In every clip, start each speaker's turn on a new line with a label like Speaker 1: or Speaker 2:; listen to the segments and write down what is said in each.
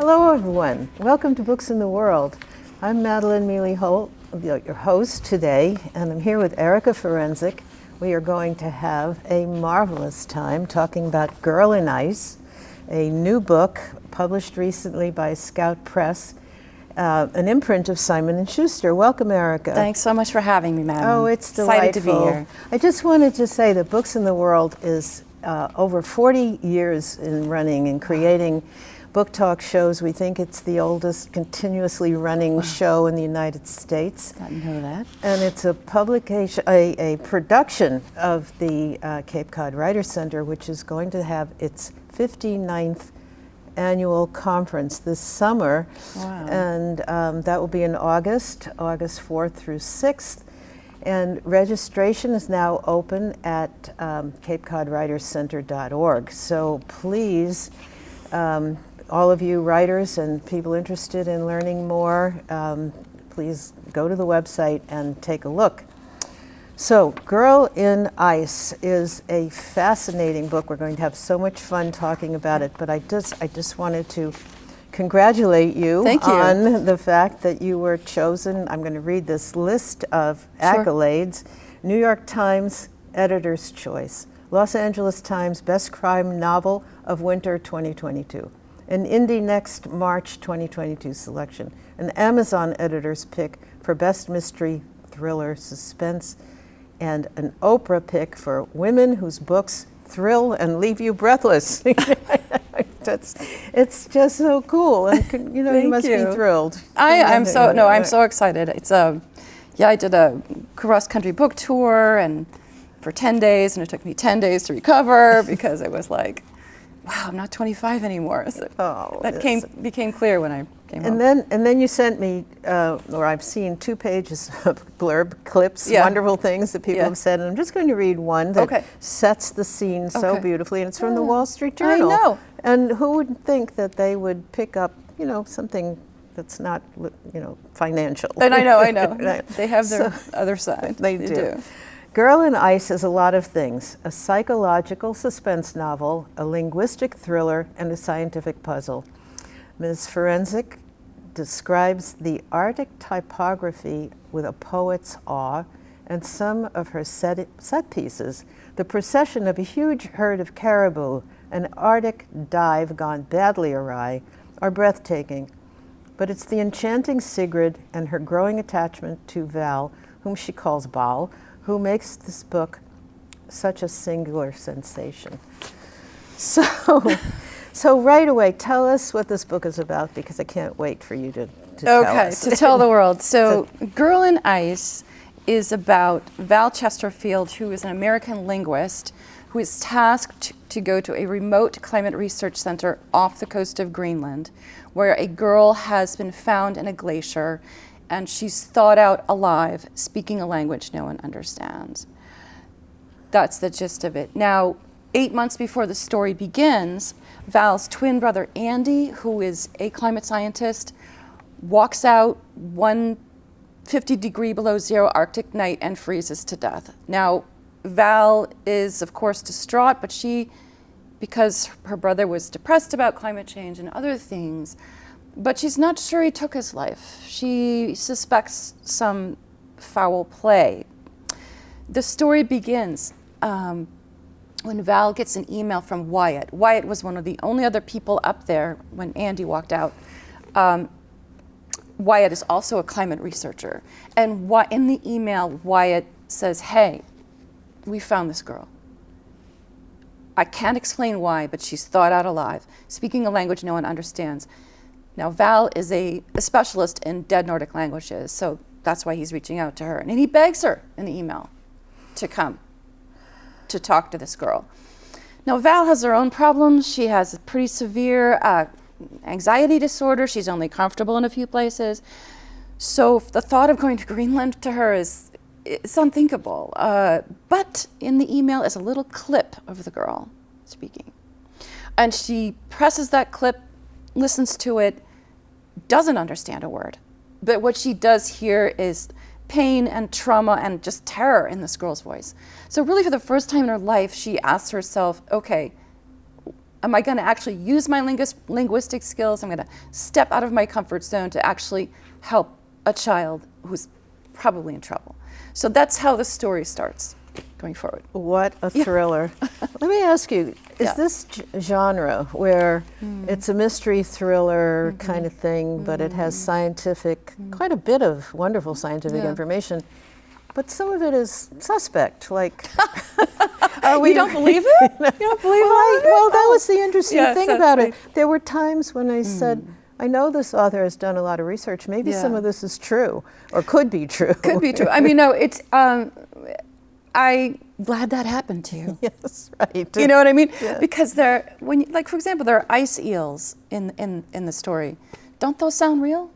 Speaker 1: Hello everyone, welcome to Books in the World. I'm Madeline Miele Holt, your host today, and I'm here with Erica Ferencik. We are going to have a marvelous time talking about Girl in Ice, a new book published recently by Scout Press, an imprint of Simon & Schuster. Welcome, Erica.
Speaker 2: Thanks so much for having me, Madeline.
Speaker 1: Oh, it's delightful.
Speaker 2: Excited to be here.
Speaker 1: I just wanted to say that Books in the World is over 40 years in running and creating book talk shows. We think it's the oldest continuously running show in the United States.
Speaker 2: I didn't know that.
Speaker 1: And it's a publication, a production of the Cape Cod Writers Center, which is going to have its 59th annual conference this summer.
Speaker 2: Wow.
Speaker 1: And that will be in August 4th through 6th. And registration is now open at capecodwriterscenter.org. So please, all of you writers and people interested in learning more, please go to the website and take a look. So, Girl in Ice is a fascinating book. We're going to have so much fun talking about it, but I just wanted to congratulate you, on the fact that you were chosen. I'm going to read this list of accolades. New York Times Editor's Choice, Los Angeles Times Best Crime Novel of Winter 2022, an Indie Next March 2022 selection, an Amazon Editor's Pick for Best Mystery Thriller Suspense, and an Oprah pick for women whose books thrill and leave you breathless. It's just so cool, and you know, you must be thrilled.
Speaker 2: I'm so excited. It's I did a cross country book tour and for 10 days, and it took me 10 days to recover because it was like, wow, I'm not 25 anymore. So that became clear when I came home.
Speaker 1: And then you sent me, or I've seen 2 pages of blurb clips, wonderful things that people have said, and I'm just going to read one that sets the scene so beautifully, and it's from the Wall Street Journal.
Speaker 2: I know.
Speaker 1: And who would think that they would pick up, something that's not, financial.
Speaker 2: And I know. They have their other side.
Speaker 1: They do. Girl in Ice is a lot of things: a psychological suspense novel, a linguistic thriller, and a scientific puzzle. Ms. Ferencik describes the Arctic topography with a poet's awe, and some of her set pieces, the procession of a huge herd of caribou, an Arctic dive gone badly awry, are breathtaking. But it's the enchanting Sigrid and her growing attachment to Val, whom she calls Bal, who makes this book such a singular sensation. So right away, tell us what this book is about, because I can't wait for you to tell us.
Speaker 2: To tell the world. So Girl in Ice is about Val Chesterfield, who is an American linguist who is tasked to go to a remote climate research center off the coast of Greenland, where a girl has been found in a glacier, and she's thawed out alive, speaking a language no one understands. That's the gist of it. Now, 8 months before the story begins, Val's twin brother Andy, who is a climate scientist, walks out one 50-degree below zero Arctic night and freezes to death. Now, Val is, of course, distraught, but because her brother was depressed about climate change and other things, but she's not sure he took his life. She suspects some foul play. The story begins when Val gets an email from Wyatt. Wyatt was one of the only other people up there when Andy walked out. Wyatt is also a climate researcher. And in the email, Wyatt says, hey, we found this girl. I can't explain why, but she's thawed out alive, speaking a language no one understands. Now, Val is a specialist in dead Nordic languages, so that's why he's reaching out to her. And he begs her in the email to come to talk to this girl. Now, Val has her own problems. She has a pretty severe anxiety disorder. She's only comfortable in a few places. So the thought of going to Greenland to her is unthinkable. But in the email is a little clip of the girl speaking. And she presses that clip, listens to it, doesn't understand a word. But what she does hear is pain and trauma and just terror in this girl's voice. So really, for the first time in her life, she asks herself, okay, Am I going to actually use my linguistic skills? I'm going to step out of my comfort zone to actually help a child who's probably in trouble. So that's how the story starts going forward.
Speaker 1: What a thriller. Let me ask you, is
Speaker 2: Yeah.
Speaker 1: this genre where it's a mystery thriller kind of thing, but it has scientific, quite a bit of wonderful scientific
Speaker 2: Yeah.
Speaker 1: information, but some of it is suspect, like...
Speaker 2: You don't believe it? You don't believe it?
Speaker 1: Well, that was the interesting
Speaker 2: Yes,
Speaker 1: thing
Speaker 2: that's
Speaker 1: about
Speaker 2: right.
Speaker 1: it. There were times when I said, I know this author has done a lot of research. Maybe
Speaker 2: Yeah.
Speaker 1: some of this is true, or could be true.
Speaker 2: Could be true. I mean, no, it's, I'm glad that happened to you.
Speaker 1: Yes, right.
Speaker 2: You know what I mean?
Speaker 1: Yeah.
Speaker 2: Because like for example, there are ice eels in the story. Don't those sound real?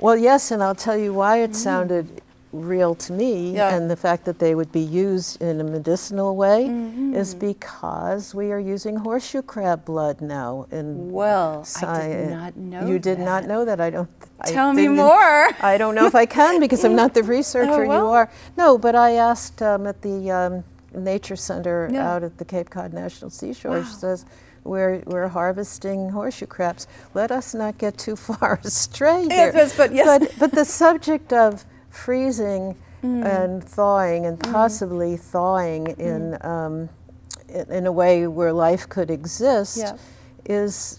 Speaker 1: Well, yes, and I'll tell you why it sounded real to me,
Speaker 2: Yeah.
Speaker 1: and the fact that they would be used in a medicinal way is because we are using horseshoe crab blood now.
Speaker 2: Well, I did not know
Speaker 1: You did not
Speaker 2: that.
Speaker 1: know that. I don't.
Speaker 2: Tell me
Speaker 1: didn't-
Speaker 2: more.
Speaker 1: I don't know if I can because I'm not the researcher. You
Speaker 2: well.
Speaker 1: are. No, but I asked at the nature center
Speaker 2: Yeah.
Speaker 1: out at the Cape Cod National Seashore. She
Speaker 2: Wow.
Speaker 1: says, we're harvesting horseshoe crabs. Let us not get too far astray here.
Speaker 2: Yes, but yes.
Speaker 1: But the subject of freezing and thawing and possibly thawing in a way where life could exist
Speaker 2: Yeah.
Speaker 1: is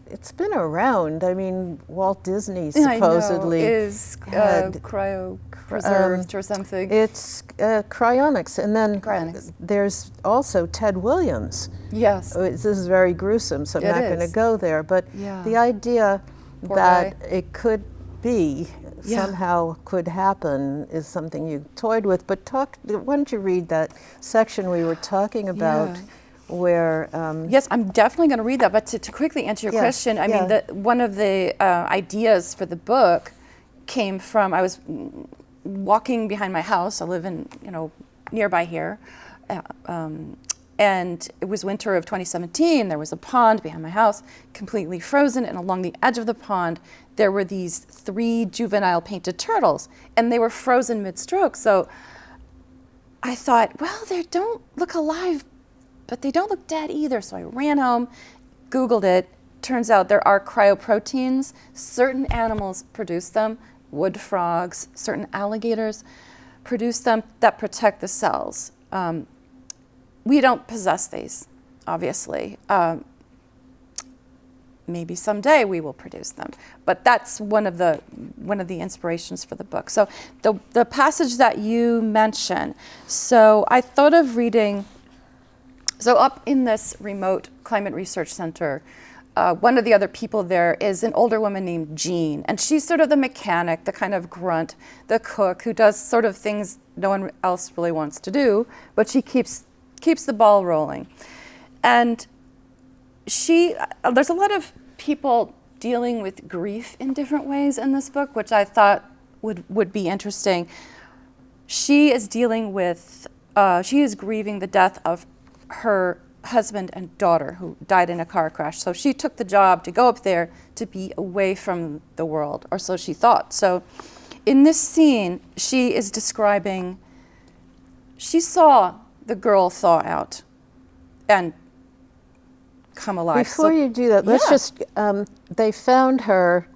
Speaker 1: it's been around. I mean, Walt Disney
Speaker 2: I know,
Speaker 1: supposedly
Speaker 2: is
Speaker 1: had,
Speaker 2: cryopreserved or something.
Speaker 1: it's cryonics, and then
Speaker 2: Cryonics.
Speaker 1: there's also Ted Williams.
Speaker 2: Yes.
Speaker 1: This is very gruesome, so I'm
Speaker 2: It
Speaker 1: not going to
Speaker 2: is.
Speaker 1: go there. But
Speaker 2: Yeah.
Speaker 1: the idea
Speaker 2: Poor
Speaker 1: that
Speaker 2: guy.
Speaker 1: it could be,
Speaker 2: Yeah.
Speaker 1: somehow could happen, is something you toyed with. But why don't you read that section we were talking about,
Speaker 2: Yeah.
Speaker 1: where
Speaker 2: Yes, I'm definitely going to read that. But to quickly answer your
Speaker 1: Yeah,
Speaker 2: question, I mean,
Speaker 1: yeah.
Speaker 2: one of the ideas for the book came from, I was walking behind my house. I live in, nearby here. And it was winter of 2017. There was a pond behind my house, completely frozen. And along the edge of the pond, there were these 3 juvenile painted turtles. And they were frozen mid-stroke. So I thought, well, they don't look alive, but they don't look dead either. So I ran home, Googled it. Turns out there are cryoproteins. Certain animals produce them. Wood frogs, certain alligators produce them that protect the cells. We don't possess these, obviously. Maybe someday we will produce them, but that's one of the inspirations for the book. So the passage that you mentioned. So I thought of reading. So up in this remote climate research center, one of the other people there is an older woman named Jean, and she's sort of the mechanic, the kind of grunt, the cook who does sort of things no one else really wants to do, but she keeps the ball rolling. And there's a lot of people dealing with grief in different ways in this book, which I thought would be interesting. She is dealing with, she is grieving the death of her husband and daughter who died in a car crash. So she took the job to go up there to be away from the world, or so she thought. So in this scene, she is describing, she saw the girl thaw out and come alive.
Speaker 1: before you do that, let's
Speaker 2: Yeah.
Speaker 1: just, they found her,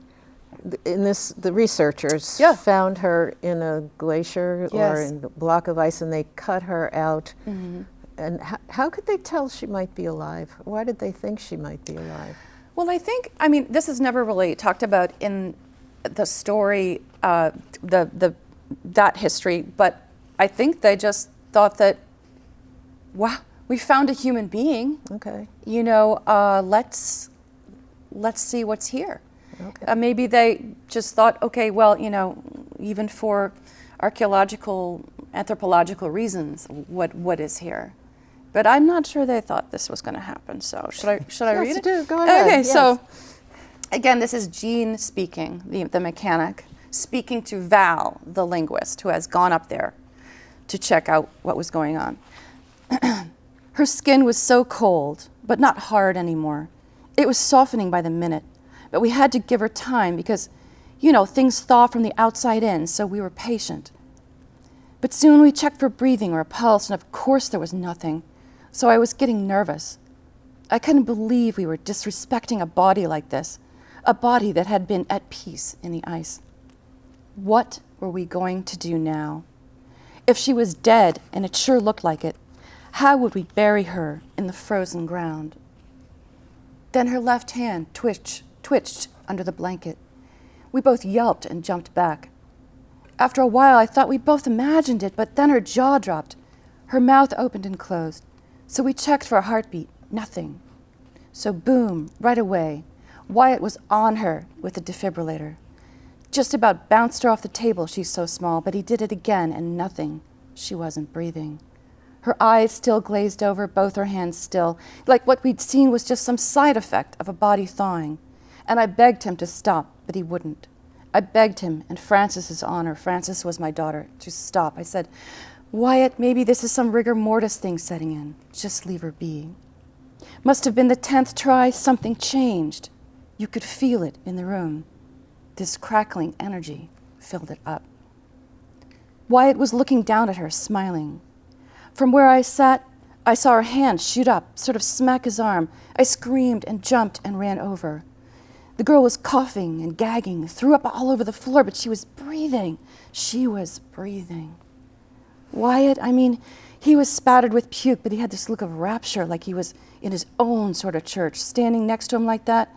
Speaker 1: the researchers
Speaker 2: Yeah.
Speaker 1: found her in a glacier or
Speaker 2: Yes.
Speaker 1: in a block of ice, and they cut her out.
Speaker 2: Mm-hmm.
Speaker 1: And how could they tell she might be alive? Why did they think she might be alive?
Speaker 2: Well, I mean, this is never really talked about in the story, that history, but I think they just thought that, wow, we found a human being.
Speaker 1: Okay.
Speaker 2: Let's see what's here.
Speaker 1: Okay.
Speaker 2: Maybe they just thought, okay, well, even for archaeological, anthropological reasons, what is here? But I'm not sure they thought this was going to happen. So should I read
Speaker 1: Yes,
Speaker 2: it?
Speaker 1: do. Go ahead.
Speaker 2: Okay,
Speaker 1: Yes.
Speaker 2: so again, this is Jean speaking, the mechanic, speaking to Val, the linguist, who has gone up there to check out what was going on. Her skin was so cold, but not hard anymore. It was softening by the minute, but we had to give her time because, things thaw from the outside in, so we were patient. But soon we checked for breathing or a pulse, and of course there was nothing. So I was getting nervous. I couldn't believe we were disrespecting a body like this, a body that had been at peace in the ice. What were we going to do now? If she was dead, and it sure looked like it, how would we bury her in the frozen ground? Then her left hand twitched under the blanket. We both yelped and jumped back. After a while, I thought we both imagined it, but then her jaw dropped. Her mouth opened and closed. So we checked for a heartbeat. Nothing. So boom, right away, Wyatt was on her with the defibrillator. Just about bounced her off the table, she's so small, but he did it again and nothing. She wasn't breathing. Her eyes still glazed over, both her hands still, like what we'd seen was just some side effect of a body thawing. And I begged him to stop, but he wouldn't. I begged him, in Frances's honor, Frances was my daughter, to stop. I said, Wyatt, maybe this is some rigor mortis thing setting in. Just leave her be. Must have been the 10th try, something changed. You could feel it in the room. This crackling energy filled it up. Wyatt was looking down at her, smiling. From where I sat, I saw her hand shoot up, sort of smack his arm. I screamed and jumped and ran over. The girl was coughing and gagging, threw up all over the floor, but she was breathing. She was breathing. Wyatt, he was spattered with puke, but he had this look of rapture, like he was in his own sort of church, standing next to him like that,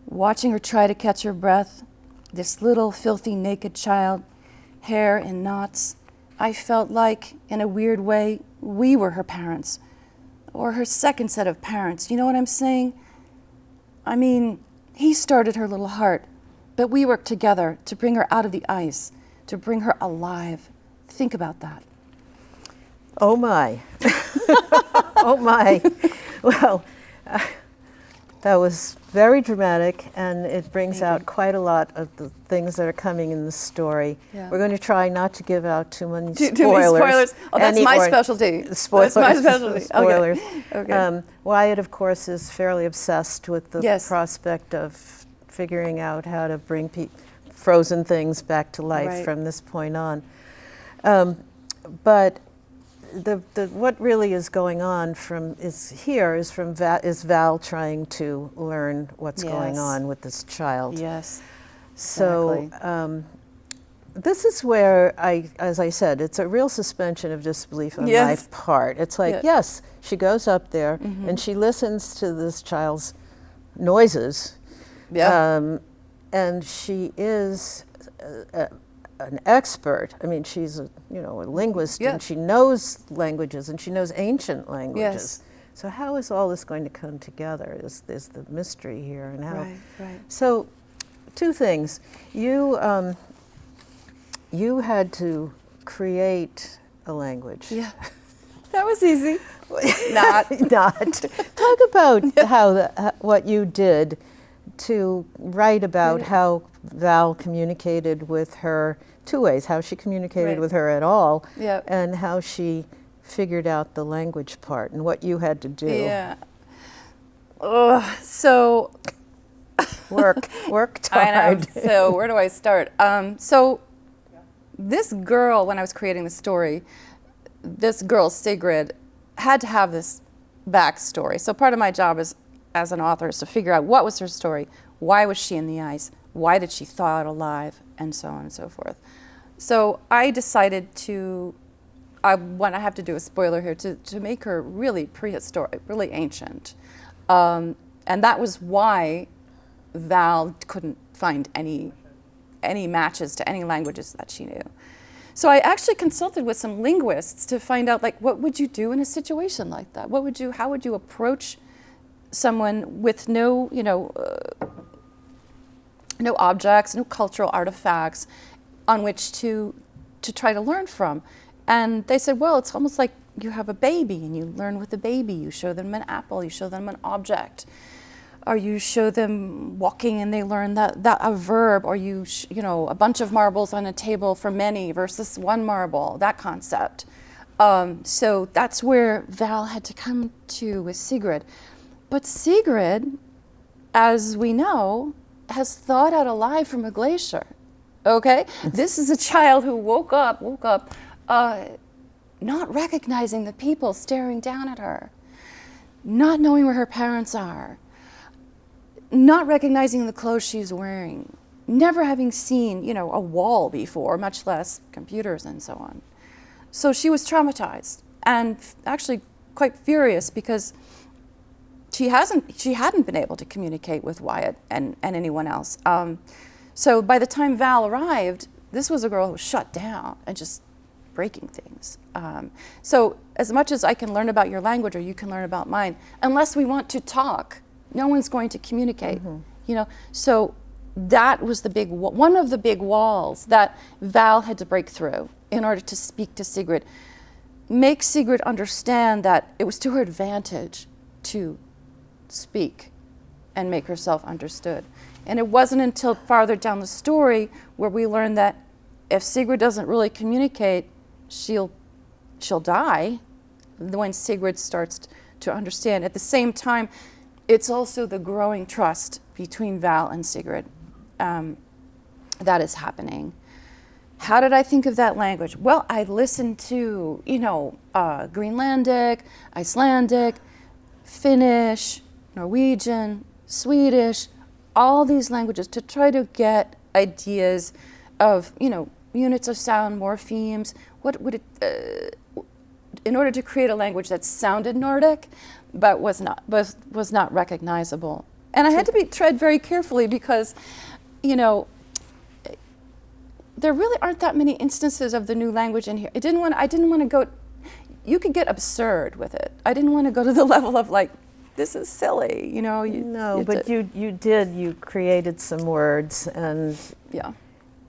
Speaker 2: watching her try to catch her breath. This little, filthy, naked child, hair in knots. I felt like, in a weird way, we were her parents, or her second set of parents. You know what I'm saying? He started her little heart, but we worked together to bring her out of the ice, to bring her alive. Think about that.
Speaker 1: Oh my. Oh my. Well, that was very dramatic, and it brings out quite a lot of the things that are coming in the story.
Speaker 2: Yeah.
Speaker 1: We're going to try not to give out too many spoilers.
Speaker 2: Too many spoilers. Oh, that's my specialty.
Speaker 1: Spoilers.
Speaker 2: That's my specialty.
Speaker 1: Spoilers.
Speaker 2: Okay.
Speaker 1: Wyatt, of course, is fairly obsessed with the
Speaker 2: Yes.
Speaker 1: prospect of figuring out how to bring frozen things back to life
Speaker 2: Right.
Speaker 1: from this point on. But what really is going on is Val trying to learn what's going
Speaker 2: Yes.
Speaker 1: on with this child.
Speaker 2: Yes.
Speaker 1: So
Speaker 2: Exactly.
Speaker 1: this is where as I said, it's a real suspension of disbelief on
Speaker 2: Yes.
Speaker 1: my part. It's like,
Speaker 2: Yeah.
Speaker 1: yes, she goes up there and she listens to this child's noises.
Speaker 2: Yeah.
Speaker 1: And she is an expert. She's a linguist,
Speaker 2: Yeah.
Speaker 1: and she knows languages, and she knows ancient languages.
Speaker 2: Yes.
Speaker 1: So how is all this going to come together? Is the mystery here, and how?
Speaker 2: Right.
Speaker 1: So, two things. You had to create a language.
Speaker 2: Yeah. That was easy. Not.
Speaker 1: Talk about what you did to write about how Val communicated with her two ways, how she communicated
Speaker 2: Right.
Speaker 1: with her at all,
Speaker 2: Yep.
Speaker 1: and how she figured out the language part and what you had to do.
Speaker 2: Yeah. So
Speaker 1: Worked
Speaker 2: I know.
Speaker 1: hard.
Speaker 2: So where do I start? So this girl, when I was creating the story, this girl Sigrid had to have this backstory. So part of my job as an author is to figure out what was her story, why was she in the ice, why did she thaw out alive, and so on and so forth. So I decided I have to do a spoiler here, to make her really prehistoric, really ancient. And that was why Val couldn't find any matches to any languages that she knew. So I actually consulted with some linguists to find out, what would you do in a situation like that? How would you approach someone with no objects, no cultural artifacts on which to try to learn from? And they said, well, it's almost like you have a baby and you learn with the baby. You show them an apple, you show them an object, or you show them walking and they learn that a verb, or a bunch of marbles on a table for many versus one marble, that concept. So that's where Val had to come to with Sigrid. But Sigrid, as we know, has thawed out alive from a glacier. Okay? This is a child who woke up not recognizing the people staring down at her. not knowing where her parents are, not recognizing the clothes she's wearing, never having seen, a wall before, much less computers and so on. So she was traumatized and actually quite furious because she hadn't been able to communicate with Wyatt and anyone else. So by the time Val arrived, this was a girl who was shut down and just breaking things. So as much as I can learn about your language or you can learn about mine, unless we want to talk, no one's going to communicate. So that was one of the big walls that Val had to break through in order to speak to Sigrid. Make Sigrid understand that it was to her advantage to speak and make herself understood. And it wasn't until farther down the story where we learned that if Sigrid doesn't really communicate, she'll die, when Sigrid starts to understand. At the same time, it's also the growing trust between Val and Sigrid that is happening. How did I think of that language? Well, I listened to, Greenlandic, Icelandic, Finnish, Norwegian, Swedish, all these languages to try to get ideas of, units of sound, morphemes. What would it, in order to create a language that sounded Nordic, but was not recognizable. And I had to tread very carefully because, there really aren't that many instances of the new language in here. I didn't want to go. You could get absurd with it. I didn't want to go to the level of this is silly,
Speaker 1: You created some words, and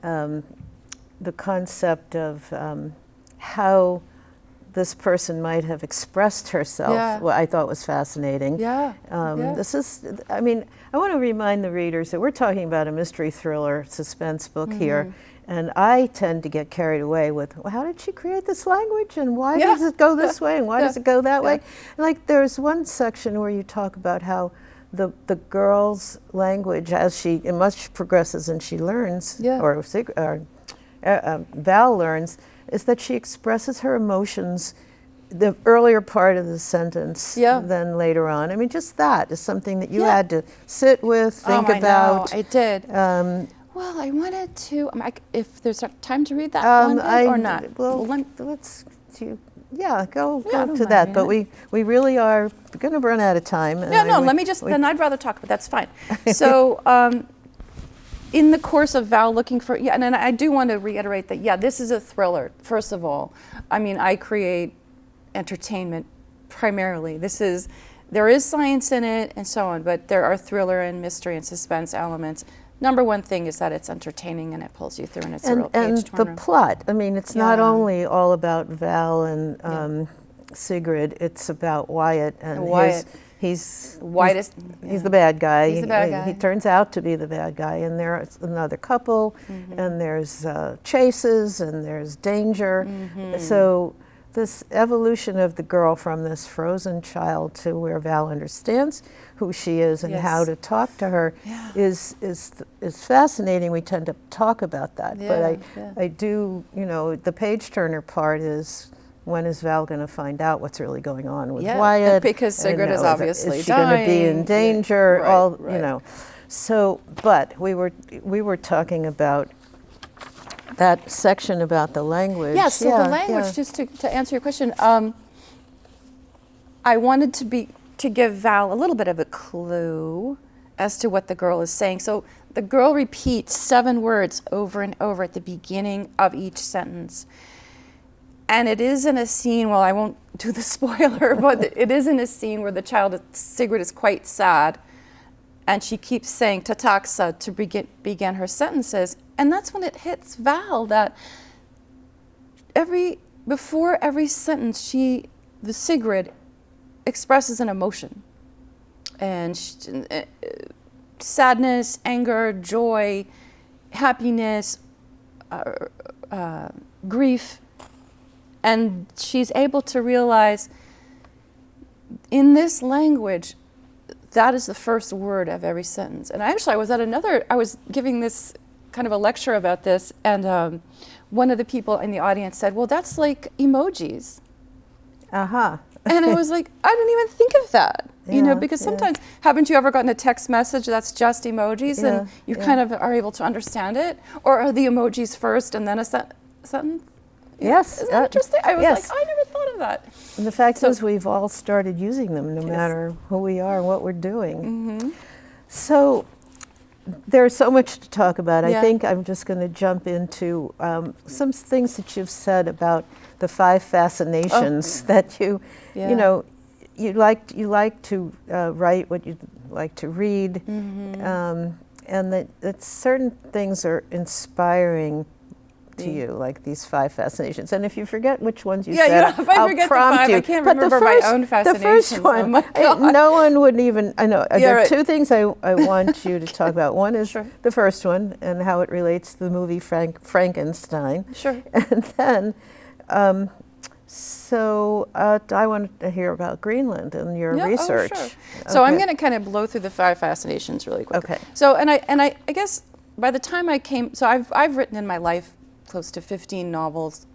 Speaker 1: the concept of how this person might have expressed herself, what I thought was fascinating. This is, I want to remind the readers that we're talking about a mystery thriller suspense book here. And I tend to get carried away with, well, how did she create this language? And why does it go this way? And why does it go that way? And there's one section where you talk about how the girl's language, as she much progresses and she learns, or Val learns, is that she expresses her emotions the earlier part of the sentence than later on. Just that is something that you had to sit with, think about.
Speaker 2: I did. Well, I wanted to, if there's time to read that one bit or not.
Speaker 1: Well, let's go to that. But we really are going to run out of time.
Speaker 2: Let me then I'd rather talk, but that's fine. So in the course of Val looking for, and I do want to reiterate that, this is a thriller, first of all. I create entertainment primarily. There is science in it and so on, but there are thriller and mystery and suspense elements. Number one thing is that it's entertaining and it pulls you through, and it's a real page turner.
Speaker 1: And the plot. It's not only all about Val and Sigrid. It's about Wyatt and he's the bad guy.
Speaker 2: He's the bad guy.
Speaker 1: He turns out to be the bad guy, and there's another couple, and there's chases, and there's danger. So this evolution of the girl from this frozen child to where Val understands who she is and how to talk to her is fascinating. We tend to talk about that, but I do, the page turner part is, when is Val going to find out what's really going on with Wyatt?
Speaker 2: Because Sigrid is obviously
Speaker 1: is she going to be in danger? So, but we were talking about that section about the language.
Speaker 2: Yes, so the language, just to answer your question, I wanted to give Val a little bit of a clue as to what the girl is saying. So the girl repeats 7 words over and over at the beginning of each sentence. And it is in a scene, well, I won't do the spoiler, but it is in a scene where the child, Sigrid, is quite sad. And she keeps saying tataksa to begin her sentences. And that's when it hits Val that before every sentence, the Sigrid expresses an emotion. And sadness, anger, joy, happiness, grief. And she's able to realize in this language, that is the first word of every sentence. And actually, I was giving this kind of a lecture about this, and one of the people in the audience said, well, that's like emojis. And I was like, I didn't even think of that, because sometimes, haven't you ever gotten a text message that's just emojis and you kind of are able to understand it? Or are the emojis first and then a sentence?
Speaker 1: Yes.
Speaker 2: Isn't that interesting? I was
Speaker 1: yes.
Speaker 2: like, I never thought of that.
Speaker 1: And the fact is we've all started using them no matter who we are and what we're doing. So there's so much to talk about. I think I'm just going to jump into some things that you've said about the 5 fascinations that you like to write what you like to read, and that certain things are inspiring to you, like these 5 fascinations. And if you forget which ones you said,
Speaker 2: if I forget
Speaker 1: I'll prompt
Speaker 2: the 5,
Speaker 1: you.
Speaker 2: I can't remember my own fascinations.
Speaker 1: The first one,
Speaker 2: oh my God.
Speaker 1: no one would even, I know, there are
Speaker 2: right.
Speaker 1: 2 things I want you to talk about. One is
Speaker 2: Sure.
Speaker 1: the first one and how it relates to the movie Frankenstein.
Speaker 2: Sure.
Speaker 1: And then, I wanted to hear about Greenland and your research.
Speaker 2: Oh, sure. So I'm going to kind of blow through the 5 fascinations really quick.
Speaker 1: Okay.
Speaker 2: So, and I guess by the time I came, so I've written in my life close to 15 novels.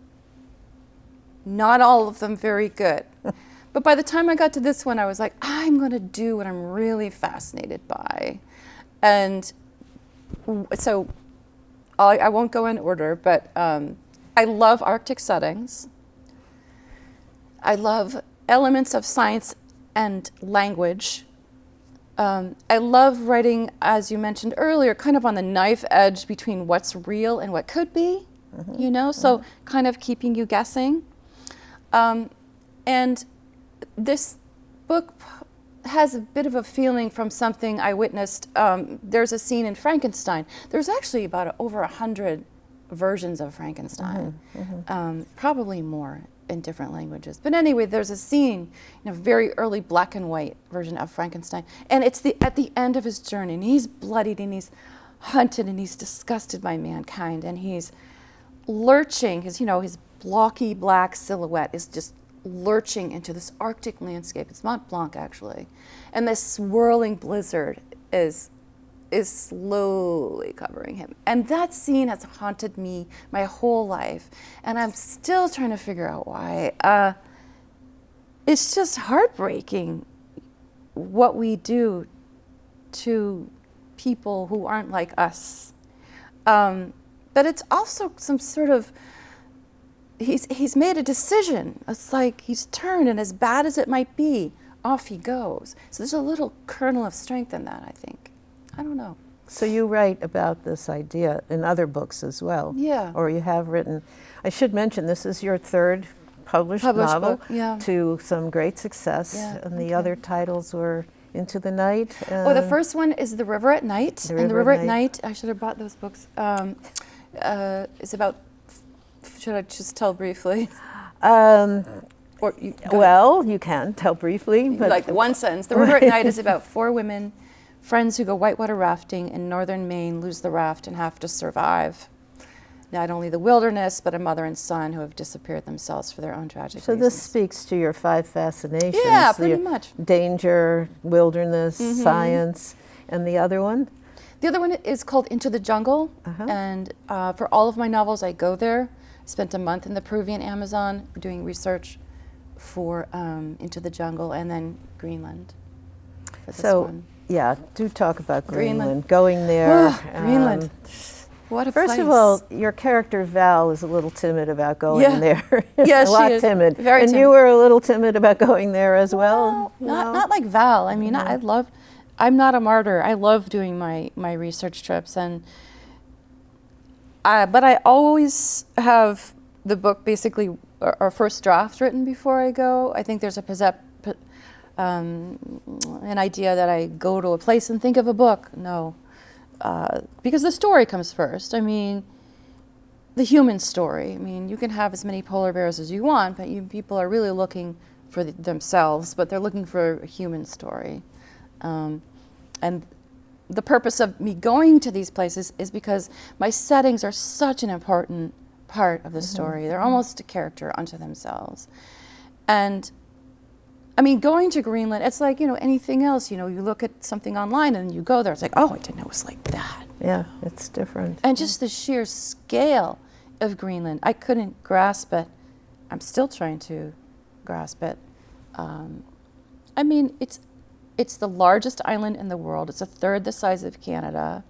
Speaker 2: Not all of them very good. But by the time I got to this one, I was like, I'm going to do what I'm really fascinated by. And so I won't go in order, but I love Arctic settings. I love elements of science and language. I love writing, as you mentioned earlier, kind of on the knife edge between what's real and what could be, so kind of keeping you guessing. And this book has a bit of a feeling from something I witnessed. There's a scene in Frankenstein. There's actually about over 100 versions of Frankenstein, probably more in different languages. But anyway, there's a scene in a very early black and white version of Frankenstein. And it's at the end of his journey, and he's bloodied, and he's hunted, and he's disgusted by mankind, and he's lurching, his blocky black silhouette is just lurching into this Arctic landscape. It's Mont Blanc, actually. And this swirling blizzard is slowly covering him. And that scene has haunted me my whole life. And I'm still trying to figure out why. It's just heartbreaking what we do to people who aren't like us. But it's also some sort of, he's made a decision. It's like he's turned, and as bad as it might be, off he goes. So there's a little kernel of strength in that, I think. I don't know.
Speaker 1: So you write about this idea in other books as well.
Speaker 2: Yeah.
Speaker 1: Or you have written. I should mention this is your 3rd published novel
Speaker 2: book,
Speaker 1: to some great success. And the other titles were Into the Night.
Speaker 2: The first one is The River at Night. The River at Night, I should have bought those books. It's about, should I just tell briefly? Or
Speaker 1: you can tell briefly. But
Speaker 2: like one sentence. The River at Night is about 4 women, friends who go whitewater rafting in northern Maine, lose the raft and have to survive not only the wilderness, but a mother and son who have disappeared themselves for their own tragic reasons.
Speaker 1: This speaks to your 5 fascinations.
Speaker 2: Yeah, pretty much.
Speaker 1: Danger, wilderness, science, and the other one?
Speaker 2: The other one is called Into the Jungle, and for all of my novels, I go there. Spent a month in the Peruvian Amazon doing research for Into the Jungle, and then Greenland for this one.
Speaker 1: Yeah, do talk about Greenland. Going there.
Speaker 2: Greenland. What a
Speaker 1: First
Speaker 2: place.
Speaker 1: of all, your character Val is a little timid about going there.
Speaker 2: Yeah,
Speaker 1: a lot
Speaker 2: she is.
Speaker 1: timid.
Speaker 2: Very
Speaker 1: and
Speaker 2: timid.
Speaker 1: You were a little timid about going there as well?
Speaker 2: Not like Val. I mean, I'm not a martyr. I love doing my research trips, but I always have the book basically our first draft written before I go. I think there's an idea that I go to a place and think of a book. No, because the story comes first. I mean, the human story. I mean, you can have as many polar bears as you want, but people are really looking for themselves, but they're looking for a human story. And the purpose of me going to these places is because my settings are such an important part of the story. They're almost a character unto themselves. And I mean, going to Greenland, it's like, anything else. You look at something online and you go there. It's like, oh, I didn't know it was like that.
Speaker 1: Yeah, it's different.
Speaker 2: And just the sheer scale of Greenland, I couldn't grasp it. I'm still trying to grasp it. I mean, it's the largest island in the world. It's a third the size of Canada.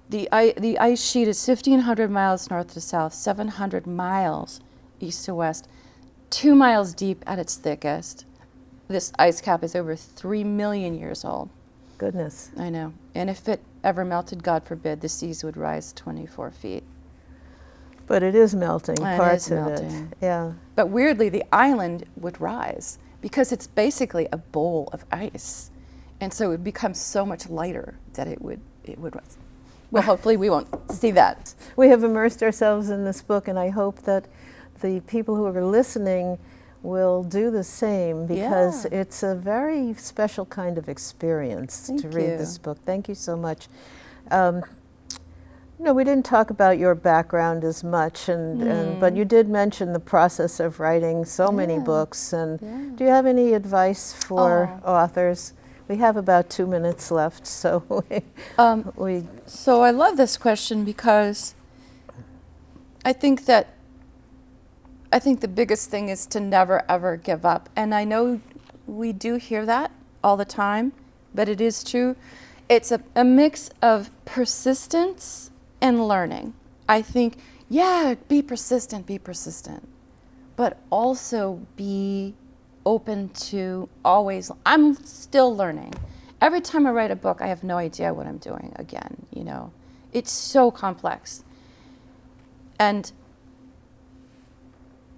Speaker 2: The ice sheet is 1,500 miles north to south, 700 miles east to west, 2 miles deep at its thickest. This ice cap is over 3 million years old.
Speaker 1: Goodness.
Speaker 2: I know. And if it ever melted, God forbid, the seas would rise 24 feet.
Speaker 1: But it is melting,
Speaker 2: And
Speaker 1: parts
Speaker 2: it is
Speaker 1: of
Speaker 2: melting.
Speaker 1: it. Yeah.
Speaker 2: But weirdly, the island would rise because it's basically a bowl of ice. And so it would become so much lighter that it would rise. Well, hopefully we won't see that.
Speaker 1: We have immersed ourselves in this book, and I hope that the people who are listening will do the same, because
Speaker 2: Yeah.
Speaker 1: it's a very special kind of experience to
Speaker 2: Thank
Speaker 1: read
Speaker 2: you.
Speaker 1: this book. Thank you so much. We didn't talk about your background as much, but you did mention the process of writing so many
Speaker 2: Yeah.
Speaker 1: books. And
Speaker 2: Yeah.
Speaker 1: do you have any advice for
Speaker 2: Oh.
Speaker 1: authors? We have about 2 minutes left, so we
Speaker 2: So I love this question because I think the biggest thing is to never ever give up. And I know we do hear that all the time, but it is true. It's a mix of persistence and learning. I think, yeah, be persistent, but also be open to always, I'm still learning. Every time I write a book, I have no idea what I'm doing again, you know. It's so complex. And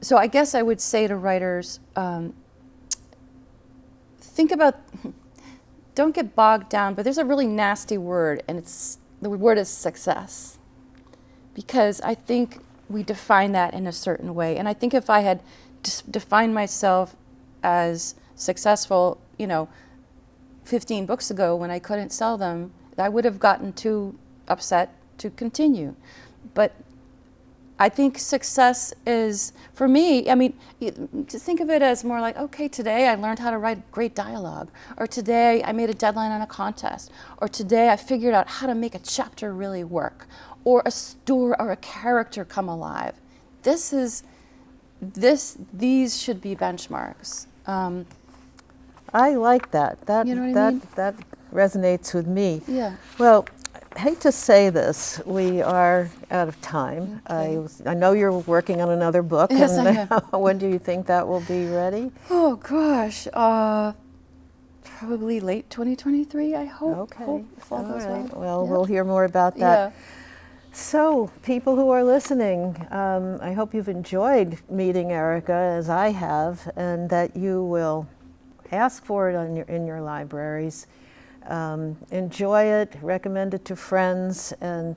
Speaker 2: so I guess I would say to writers, think about, don't get bogged down, but there's a really nasty word, and the word is success. Because I think we define that in a certain way. And I think if I had defined myself as successful, 15 books ago when I couldn't sell them, I would have gotten too upset to continue. But I think success is, for me, to think of it as more like, okay, today I learned how to write great dialogue, or today I made a deadline on a contest, or today I figured out how to make a chapter really work, or a story or a character come alive. These should be benchmarks.
Speaker 1: I like that.
Speaker 2: You know what I mean?
Speaker 1: That resonates with me.
Speaker 2: Yeah.
Speaker 1: Well, I hate to say this, we are out of time.
Speaker 2: Okay.
Speaker 1: I know you're working on another book.
Speaker 2: Yes,
Speaker 1: and
Speaker 2: I am.
Speaker 1: When do you think that will be ready?
Speaker 2: Oh gosh, probably late 2023. I hope.
Speaker 1: Okay.
Speaker 2: If all goes
Speaker 1: right.
Speaker 2: well.
Speaker 1: Well,
Speaker 2: Yeah.
Speaker 1: we'll hear more about that.
Speaker 2: Yeah.
Speaker 1: So, people who are listening, I hope you've enjoyed meeting Erica as I have, and that you will ask for it in your libraries. Enjoy it, recommend it to friends, and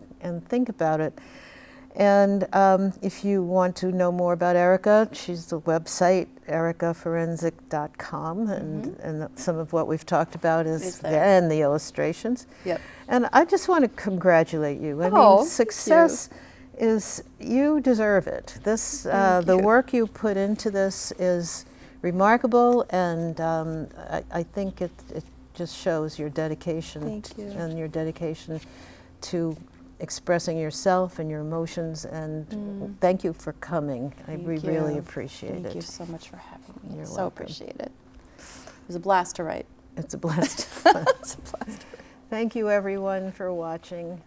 Speaker 1: think about it. And if you want to know more about Erica, she's the website, ericaferenzik.com, and some of what we've talked about is
Speaker 2: there.
Speaker 1: there, and the illustrations.
Speaker 2: Yep.
Speaker 1: And I just want to congratulate you. I
Speaker 2: Oh,
Speaker 1: mean,
Speaker 2: thank
Speaker 1: success is, you deserve it. This,
Speaker 2: Thank
Speaker 1: the
Speaker 2: you.
Speaker 1: work you put into this is remarkable, and I think it just shows your dedication.
Speaker 2: Thank you.
Speaker 1: And your dedication to expressing yourself and your emotions, and thank you for coming. We really
Speaker 2: you.
Speaker 1: appreciate it.
Speaker 2: Thank you so much for having me.
Speaker 1: You're
Speaker 2: so
Speaker 1: welcome.
Speaker 2: appreciate it. It was a blast to write.
Speaker 1: It's a blast.
Speaker 2: It's a blast.
Speaker 1: Thank you everyone for watching.